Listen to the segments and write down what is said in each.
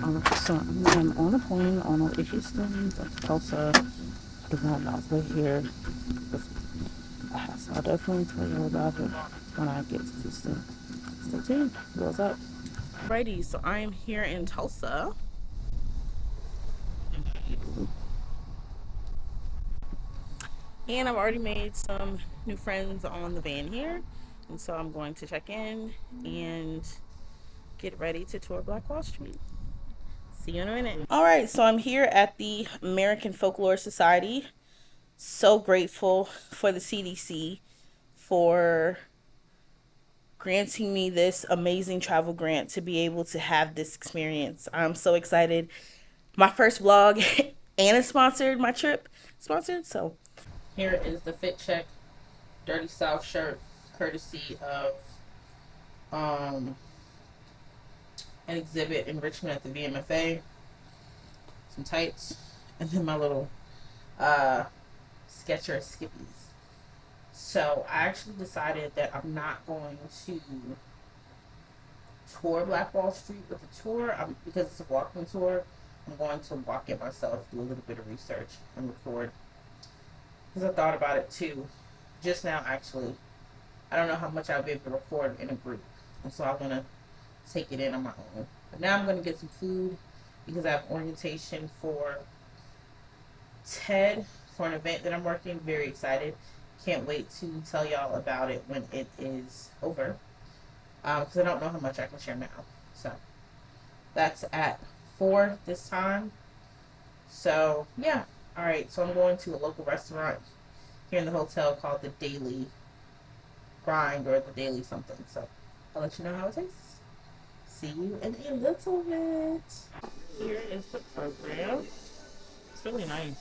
So I'm on a plane on a Houston to Tulsa. I do not know here. So I'll definitely tell you about it when I get to Houston. Stay tuned. What's up? Alrighty, so I am here in Tulsa. And I've already made some new friends on the van here. And so I'm going to check in and get ready to tour Black Wall Street. See you in a minute. All right, so I'm here at the American Folklore Society. So grateful for the CDC for granting me this amazing travel grant to be able to have this experience. I'm so excited. My first vlog and it sponsored my trip. Sponsored, so here is the Fit Check Dirty South shirt, courtesy of an exhibit in Richmond at the VMFA. Some tights, and then my little Skechers Skippies. So I actually decided that I'm not going to tour Black Wall Street with the tour because it's a walking tour. I'm going to walk it myself, do a little bit of research, and record. Because I thought about it too, just now actually. I don't know how much I'll be able to record in a group, and so I want to take it in on my own. But now I'm going to get some food because I have orientation for TED for an event that I'm working. Very excited. Can't wait to tell y'all about it when it is over. Because I don't know how much I can share now. So that's at 4 this time. So yeah. Alright, so I'm going to a local restaurant here in the hotel called the Daily Grind or the Daily something. So I'll let you know how it tastes. See you in a little bit. Here is the program. It's really nice.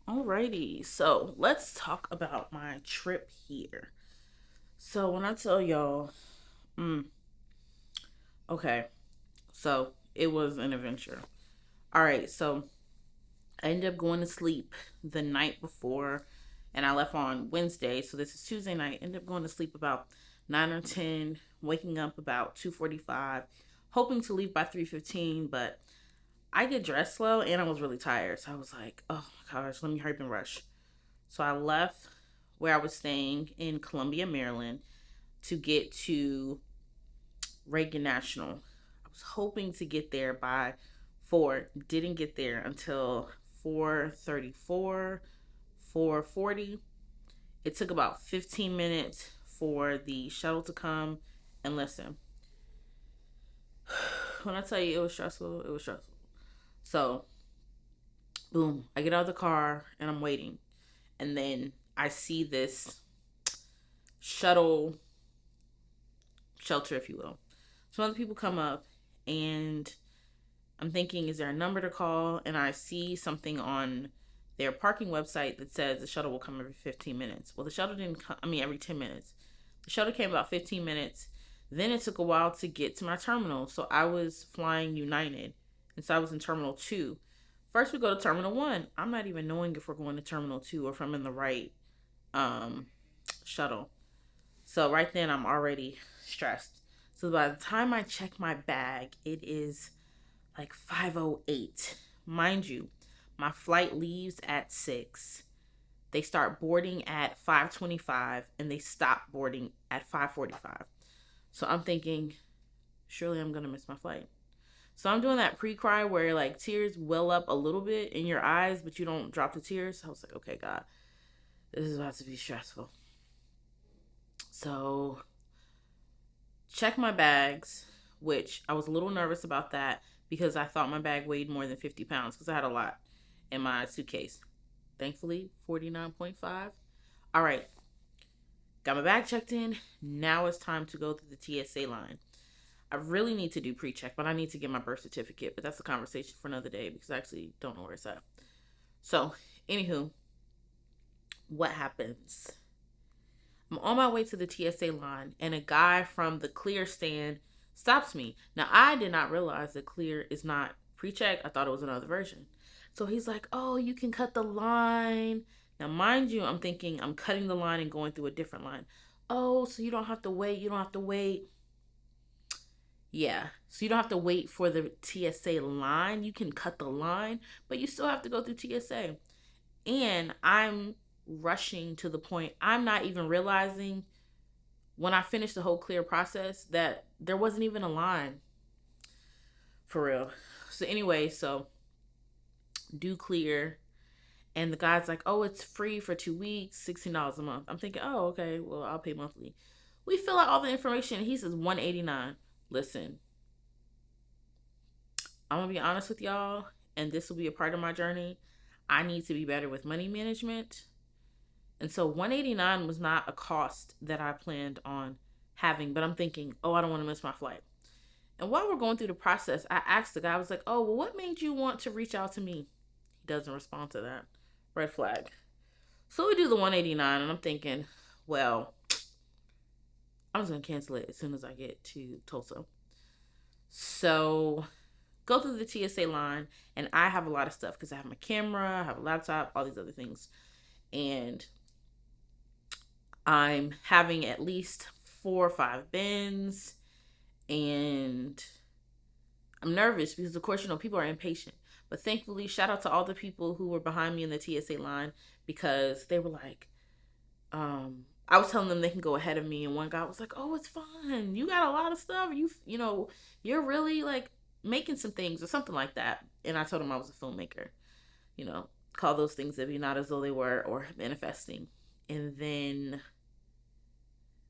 Alrighty, so let's talk about my trip here. So when I tell y'all, okay, so it was an adventure. Alright, so I ended up going to sleep the night before, and I left on Wednesday, so this is Tuesday night. Ended up going to sleep about 9 or 10, waking up about 2:45, hoping to leave by 3:15, but I get dressed slow and I was really tired. So I was like, oh my gosh, let me hurry up and rush. So I left where I was staying in Columbia, Maryland to get to Reagan National. I was hoping to get there by 4. Didn't get there until 4:34, 4:40. It took about 15 minutes for the shuttle to come. And listen, when I tell you it was stressful, it was stressful. So, boom, I get out of the car and I'm waiting. And then I see this shuttle shelter, if you will. Some other people come up and I'm thinking, is there a number to call? And I see something on their parking website that says the shuttle will come every 15 minutes. Well, the shuttle didn't come, every 10 minutes. The shuttle came about 15 minutes. Then it took a while to get to my terminal. So I was flying United. And so I was in Terminal 2. First we go to Terminal 1. I'm not even knowing if we're going to Terminal 2 or if I'm in the right shuttle. So right then I'm already stressed. So by the time I check my bag, it is like 5:08. Mind you, my flight leaves at 6. They start boarding at 5:25 and they stop boarding at 5:45. So I'm thinking, surely I'm going to miss my flight. So I'm doing that pre-cry where like tears well up a little bit in your eyes, but you don't drop the tears. I was like, okay, God, this is about to be stressful. So check my bags, which I was a little nervous about that because I thought my bag weighed more than 50 pounds because I had a lot in my suitcase. Thankfully, 49.5. All right. Got my bag checked in. Now it's time to go through the TSA line. I really need to do pre-check, but I need to get my birth certificate. But that's a conversation for another day because I actually don't know where it's at. So, anywho, what happens? I'm on my way to the TSA line, and a guy from the Clear stand stops me. Now, I did not realize that Clear is not pre-check. I thought it was another version. So he's like, "Oh, you can cut the line." Now, mind you, I'm thinking I'm cutting the line and going through a different line. Oh, so you don't have to wait. You don't have to wait. Yeah. So you don't have to wait for the TSA line. You can cut the line, but you still have to go through TSA. And I'm rushing to the point I'm not even realizing when I finished the whole clear process that there wasn't even a line. For real. So anyway, so do clear. And the guy's like, "Oh, it's free for 2 weeks, $16 a month." I'm thinking, "Oh, okay, well, I'll pay monthly." We fill out all the information. He says $189. Listen, I'm gonna be honest with y'all, and this will be a part of my journey. I need to be better with money management. And so 189 was not a cost that I planned on having, but I'm thinking, oh, I don't want to miss my flight. And while we're going through the process, I asked the guy, I was like, "Oh, well, what made you want to reach out to me?" He doesn't respond to that. Red flag. So we do the 189, and I'm thinking, well, I'm just going to cancel it as soon as I get to Tulsa. So go through the TSA line, and I have a lot of stuff because I have my camera, I have a laptop, all these other things. And I'm having at least 4 or 5 bins, and I'm nervous because, of course, people are impatient. But thankfully, shout out to all the people who were behind me in the TSA line because they were like, I was telling them they can go ahead of me, and one guy was like, "Oh, it's fine. You got a lot of stuff. You're really like making some things or something like that." And I told him I was a filmmaker. Call those things that be not as though they were or manifesting. And then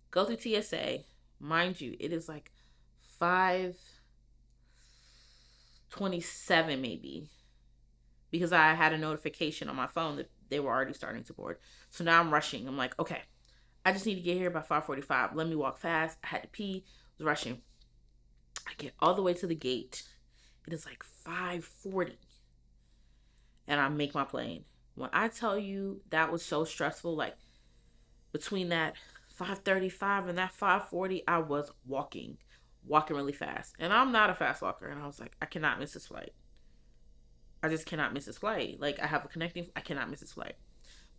go through TSA. Mind you, it is like 5:27 maybe, because I had a notification on my phone that they were already starting to board. So now I'm rushing. I'm like, okay, I just need to get here by 5:45. Let me walk fast. I had to pee. I was rushing. I get all the way to the gate. It is like 5:40. And I make my plane. When I tell you that was so stressful, like between that 5:35 and that 5:40, I was walking really fast. And I'm not a fast walker. And I was like, I cannot miss this flight. I just cannot miss this flight. Like, I have a connecting, I cannot miss this flight.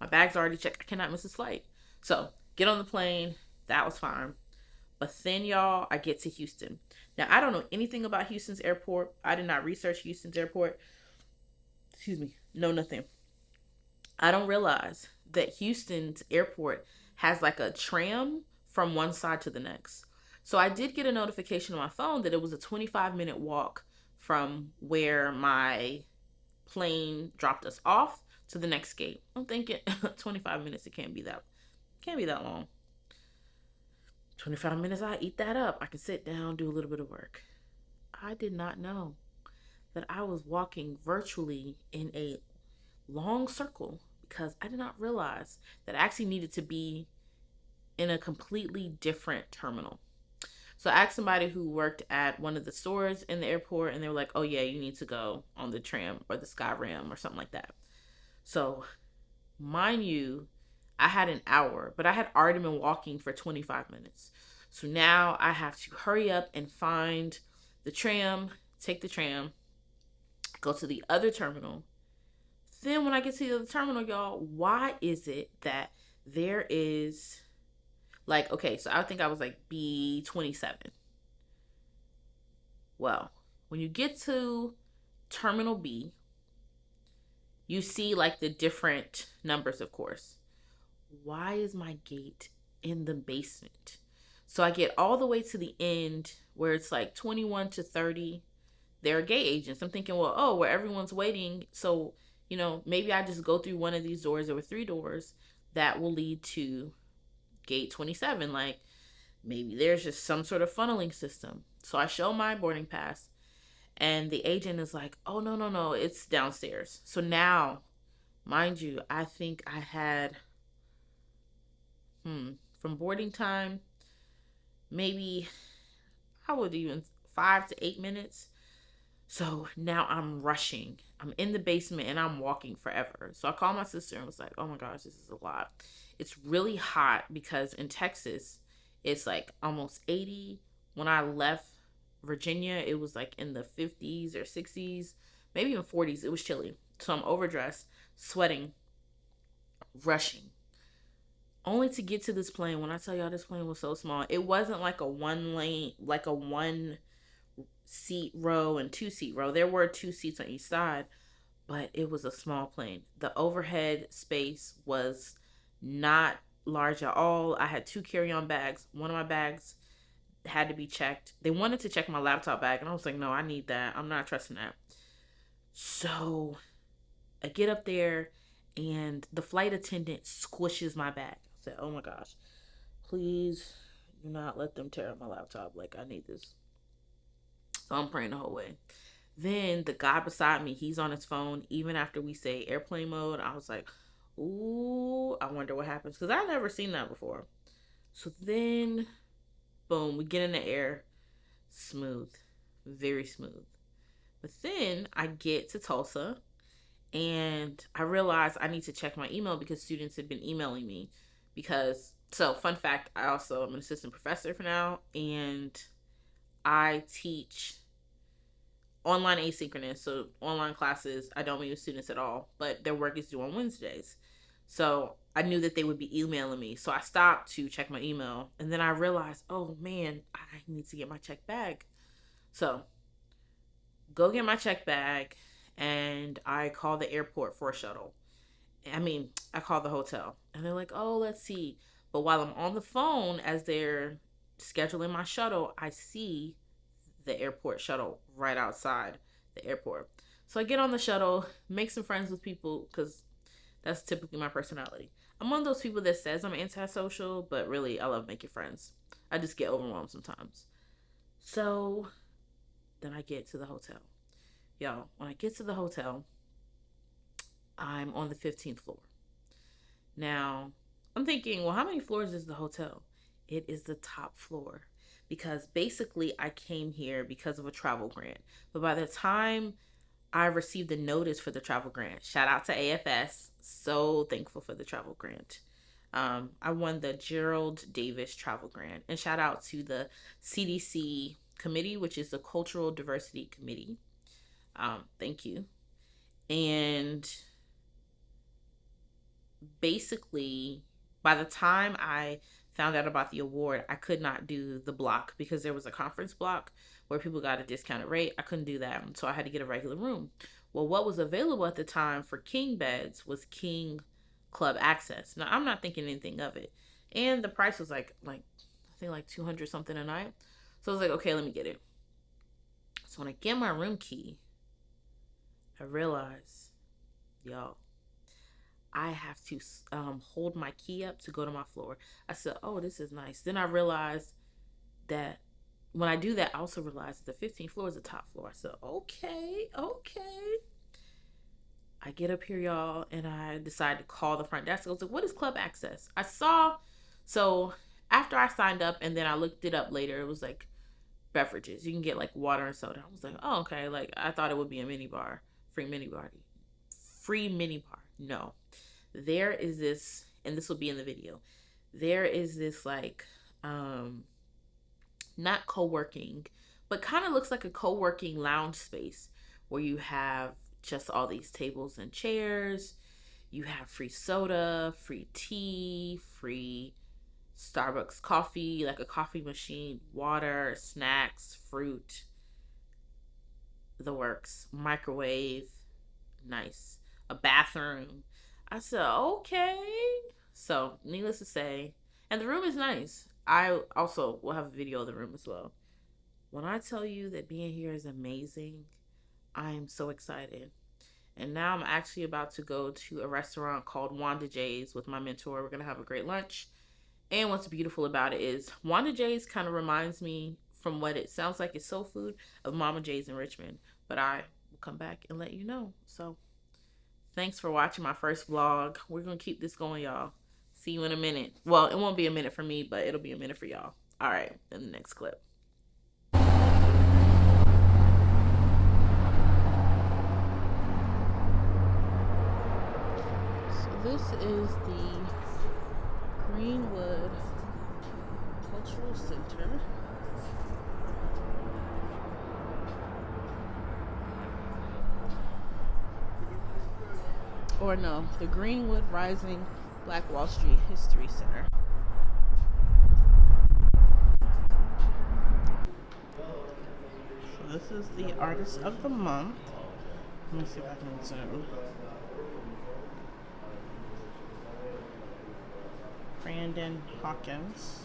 My bag's already checked. I cannot miss this flight. So, get on the plane. That was fine. But then, y'all, I get to Houston. Now, I don't know anything about Houston's airport. I did not research Houston's airport. Excuse me. No, nothing. I don't realize that Houston's airport has like a tram from one side to the next. So I did get a notification on my phone that it was a 25-minute walk from where my plane dropped us off to the next gate. I'm thinking 25 minutes, it can't be that long. 25 minutes, I eat that up. I can sit down, do a little bit of work. I did not know that I was walking virtually in a long circle because I did not realize that I actually needed to be in a completely different terminal. So I asked somebody who worked at one of the stores in the airport, and they were like, "Oh yeah, you need to go on the tram or the Skyrim or something like that." So, mind you, I had an hour, but I had already been walking for 25 minutes. So now I have to hurry up and find the tram, take the tram, go to the other terminal. Then when I get to the other terminal, y'all, why is it that there is like, okay, so I think I was like B27. Well, when you get to Terminal B, you see like the different numbers, of course. Why is my gate in the basement? So I get all the way to the end where it's like 21 to 30. They're gate agents. I'm thinking, well, oh, where everyone's waiting. So, maybe I just go through one of these doors. There were 3 doors that will lead to gate 27. Like, maybe there's just some sort of funneling system. So I show my boarding pass, and the agent is like, "Oh, no, it's downstairs." So now Mind you, I think I had, from boarding time, maybe I would even 5 to 8 minutes. So now I'm rushing. I'm in the basement and I'm walking forever. So I called my sister and was like, oh my gosh, this is a lot. It's really hot because in Texas, it's like almost 80. When I left Virginia, it was like in the 50s or 60s, maybe even 40s. It was chilly. So I'm overdressed, sweating, rushing. Only to get to this plane. When I tell y'all this plane was so small, it wasn't like a one lane, like a one seat row and two seat row. There were two seats on each side, but it was a small plane. The overhead space was not large at all. I had two carry-on bags. One of my bags had to be checked. They wanted to check my laptop bag, and I was like, no, I need that. I'm not trusting that. So I get up there, and the flight attendant squishes my bag. I said, oh my gosh, please do not let them tear up my laptop. Like, I need this. So I'm praying the whole way. Then the guy beside me, he's on his phone. Even after we say airplane mode, I was like, ooh, I wonder what happens. Because I've never seen that before. So then, boom, we get in the air. Smooth. Very smooth. But then I get to Tulsa and I realize I need to check my email because students had been emailing me. So fun fact, I also am an assistant professor for now. And I teach online asynchronous, so online classes. I don't meet with students at all, but their work is due on Wednesdays. So I knew that they would be emailing me. So I stopped to check my email. And then I realized, oh man, I need to get my check bag. So go get my check bag. And I call the airport for a shuttle. I call the hotel. And they're like, oh, let's see. But while I'm on the phone, as they're scheduling my shuttle, I see the airport shuttle right outside the airport. So I get on the shuttle, make some friends with people because that's typically my personality. I'm one of those people that says I'm antisocial, but really I love making friends. I just get overwhelmed sometimes. So then I get to the hotel. Y'all, when I get to the hotel, I'm on the 15th floor. Now, I'm thinking, well, how many floors is the hotel? It is the top floor because basically I came here because of a travel grant. But by the time I received the notice for the travel grant, shout out to AFS, so thankful for the travel grant. I won the Gerald Davis travel grant, and shout out to the CDC committee, which is the Cultural Diversity Committee. Thank you. And basically, by the time I found out about the award, I could not do the block because there was a conference block where people got a discounted rate. I couldn't do that. So I had to get a regular room. Well, what was available at the time for king beds was king club access. Now, I'm not thinking anything of it. And the price was like I think like 200 something a night. So I was like, okay, let me get it. So when I get my room key, I realize, y'all, I have to hold my key up to go to my floor. I said, oh, this is nice. Then I realized that when I do that, I also realized that the 15th floor is the top floor. I said, okay. I get up here, y'all, and I decide to call the front desk. I was like, what is club access? So after I signed up and then I looked it up later, it was like beverages. You can get like water and soda. I was like, oh, okay. Like I thought it would be a mini bar, free mini bar. No, there is this, and this will be in the video. There is this like, not co-working, but kind of looks like a co-working lounge space where you have just all these tables and chairs. You have free soda, free tea, free Starbucks coffee, like a coffee machine, water, snacks, fruit, the works, microwave, nice, a bathroom. I said, okay. So, needless to say, and the room is nice. I also will have a video of the room as well. When I tell you that being here is amazing, I am so excited. And now I'm actually about to go to a restaurant called Wanda J's with my mentor. We're going to have a great lunch. And what's beautiful about it is Wanda J's kind of reminds me, from what it sounds like it's soul food, of Mama J's in Richmond. But I will come back and let you know. So Thanks for watching my first vlog. We're gonna keep this going, y'all. See you in a minute. Well, it won't be a minute for me, but it'll be a minute for y'all. All right, in the next clip. So this is the Greenwood Cultural Center. Or no, the Greenwood Rising Black Wall Street History Center. So this is the Artist of the Month. Let me see if I can zoom. Brandon Hawkins.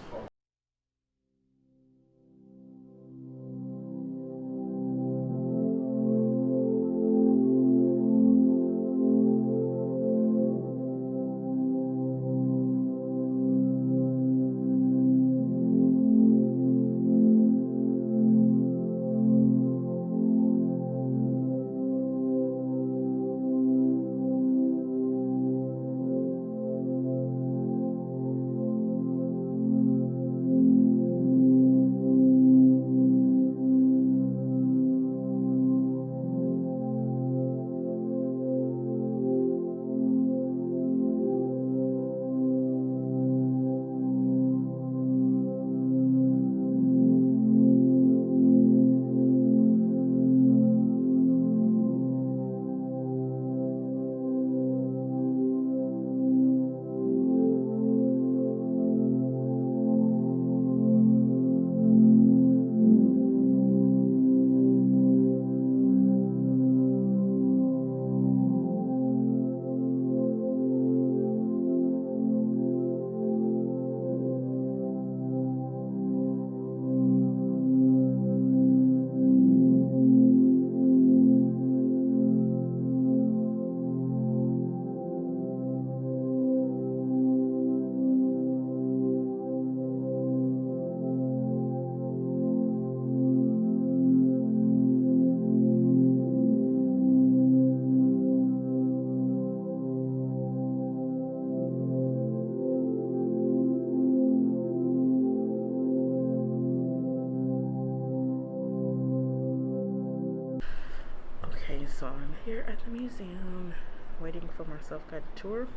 Okay, so I'm here at the museum waiting for my self-guided tour.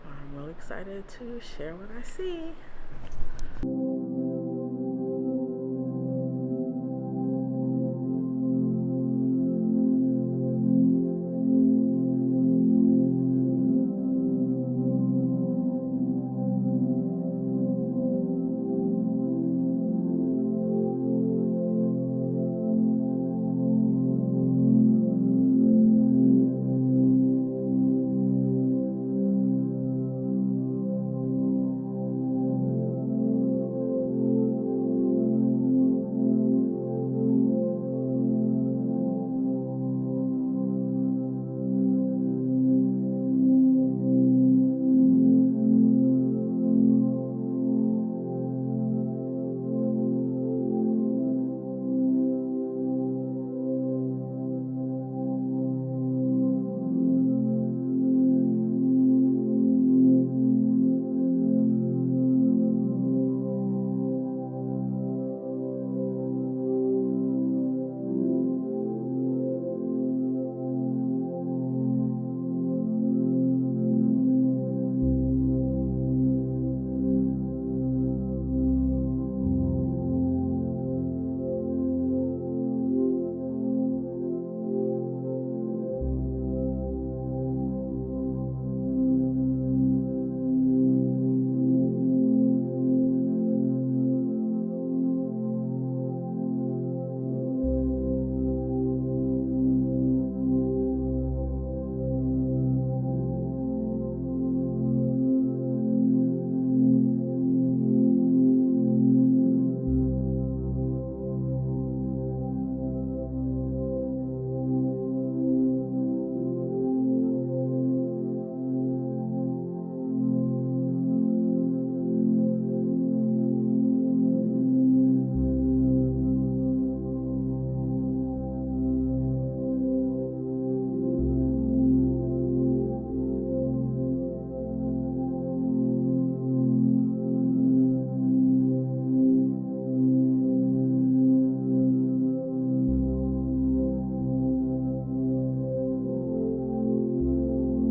I'm really excited to share what I see.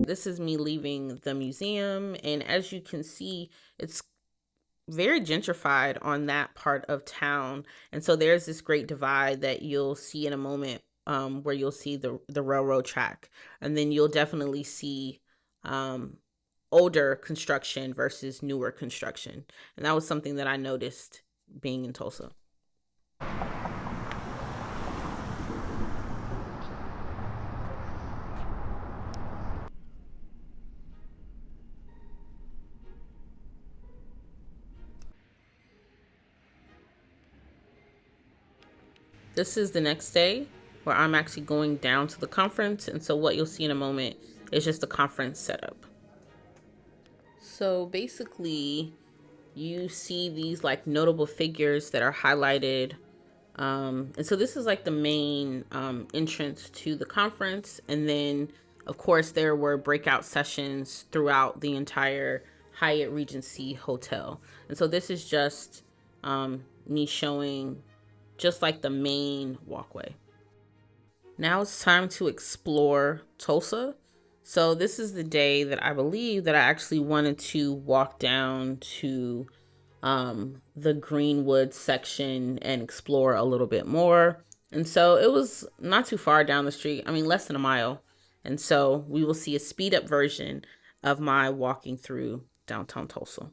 This is me leaving the museum, and as you can see, it's very gentrified on that part of town. And so there's this great divide that you'll see in a moment, where you'll see the railroad track, and then you'll definitely see um, older construction versus newer construction. And that was something that I noticed being in Tulsa. This is the next day where I'm actually going down to the conference. And so what you'll see in a moment is just the conference setup. So basically, you see these like notable figures that are highlighted. And so this is like the main entrance to the conference. And then, of course, there were breakout sessions throughout the entire Hyatt Regency Hotel. And so this is just me showing just like the main walkway. Now it's time to explore Tulsa. So this is the day that I believe that I actually wanted to walk down to the Greenwood section and explore a little bit more. And so it was not too far down the street. I mean, less than a mile. And so we will see a speed up version of my walking through downtown Tulsa.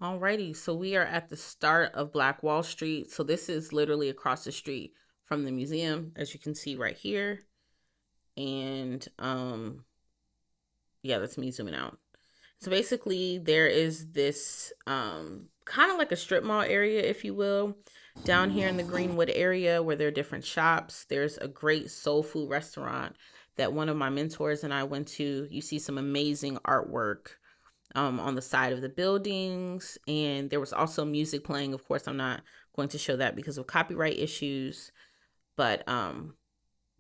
Alrighty, so we are at the start of Black Wall Street. So this is literally across the street from the museum, as you can see right here. And yeah, that's me zooming out. So basically there is this kind of like a strip mall area, if you will, down here in the Greenwood area where there are different shops. There's a great soul food restaurant that one of my mentors and I went to. You see some amazing artwork on the side of the buildings, and there was also music playing. Of course, I'm not going to show that because of copyright issues, but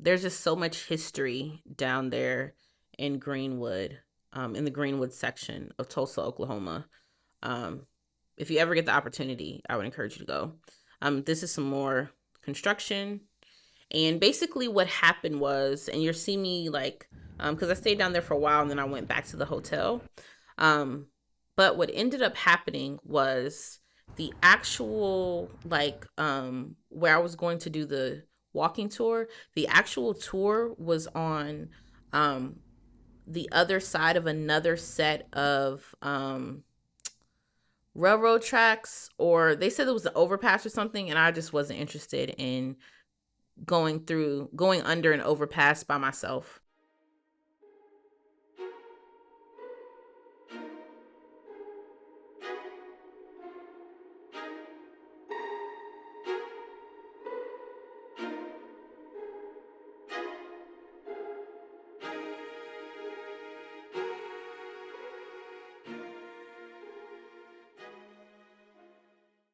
there's just so much history down there in Greenwood, in the Greenwood section of Tulsa, Oklahoma. If you ever get the opportunity, I would encourage you to go. This is some more construction. And basically what happened was, and you'll see me like, because I stayed down there for a while and then I went back to the hotel. But what ended up happening was the actual, like, where I was going to do the walking tour, the actual tour was on the other side of another set of railroad tracks, or they said it was an overpass or something, and I just wasn't interested in going under an overpass by myself.